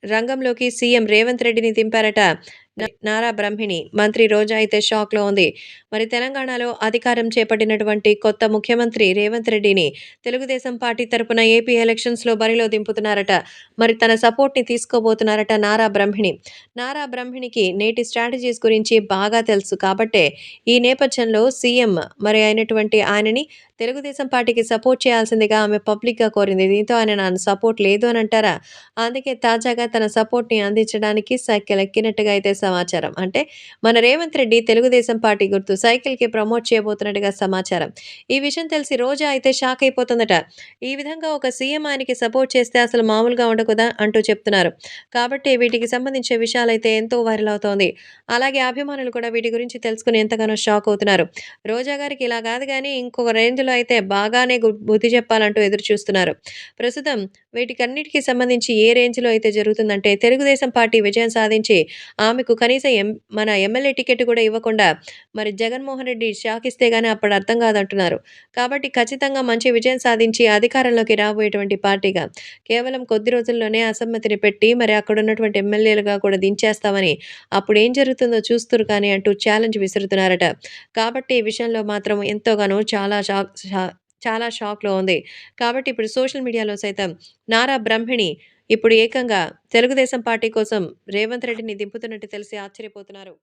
రంగంలోకి సీఎం రేవంత్ రెడ్డిని దింపారట నారా బ్రహ్మిణి. మంత్రి రోజా అయితే షాక్‌లో ఉంది. మరి తెలంగాణలో అధికారం చేపట్టినటువంటి కొత్త ముఖ్యమంత్రి రేవంత్ రెడ్డిని తెలుగుదేశం పార్టీ తరపున ఏపీ ఎలక్షన్స్‌లో బరిలో దింపుతున్నారట. మరి తన సపోర్ట్‌ని తీసుకోబోతున్నారట నారా బ్రహ్మిణి. నారా బ్రహ్మిణికి నేటి స్ట్రాటజీస్ గురించి బాగా తెలుసు కాబట్టే ఈ నేపథ్యంలో సీఎం మరి అయినటువంటి ఆయనని తెలుగుదేశం పార్టీకి సపోర్ట్ చేయాల్సిందిగా ఆమె పబ్లిక్‌గా కోరింది. దీంతో ఆయన నన్ను సపోర్ట్ లేదు అని అంటారా? అందుకే తాజాగా తన సపోర్ట్‌ని అందించడానికి సైకిలెక్కినట్టుగా అయితే సమాచారం. అంటే మన రేవంత్ రెడ్డి తెలుగుదేశం పార్టీ గుర్తు సైకిల్‌కి ప్రమోట్ చేయబోతున్నట్టుగా సమాచారం. ఈ విషయం తెలిసి రోజా అయితే షాక్ అయిపోతుందట. ఈ విధంగా ఒక సీఎం ఆయనకి సపోర్ట్ చేస్తే అసలు మామూలుగా ఉండకుదా అంటూ చెప్తున్నారు. కాబట్టి వీటికి సంబంధించిన విషయాలైతే ఎంతో వైరల్ అవుతోంది. అలాగే అభిమానులు కూడా వీటి గురించి తెలుసుకొని ఎంతగానో షాక్ అవుతున్నారు. రోజా గారికి ఇలా కాదు గానీ ఇంకొక రేంజ్‌లో అయితే బాగానే బుద్ధి చెప్పాలంటూ ఎదురు చూస్తున్నారు. ప్రస్తుతం వీటికన్నిటికి సంబంధించి ఏ రేంజ్‌లో అయితే జరుగుతుందంటే, తెలుగుదేశం పార్టీ విజయం సాధించి, ఆమెకు కనీసం మన ఎమ్మెల్యే టికెట్ కూడా ఇవ్వకుండా, మరి జగన్మోహన్ రెడ్డి షాక్ ఇస్తే గాని అప్పుడు అర్థం కాదంటున్నారు. కాబట్టి ఖచ్చితంగా మంచి విజయం సాధించి అధికారంలోకి రాబోయేటువంటి పార్టీగా, కేవలం కొద్ది రోజుల్లోనే అసమ్మతిని పెట్టి, మరి అక్కడున్నటువంటి ఎమ్మెల్యేలుగా కూడా దించేస్తామని, అప్పుడేం జరుగుతుందో చూస్తురు కానీ అంటూ ఛాలెంజ్ విసురుతున్నారట. కాబట్టి ఈ విషయంలో మాత్రం ఎంతోగానో చాలా షాక్‌లో ఉంది. కాబట్టి ఇప్పుడు సోషల్ మీడియాలో సైతం నారా బ్రహ్మిణి ఇప్పుడు ఏకంగా తెలుగుదేశం పార్టీ కోసం రేవంత్ రెడ్డిని దింపుతున్నట్టు తెలిసి ఆశ్చర్యపోతున్నారు.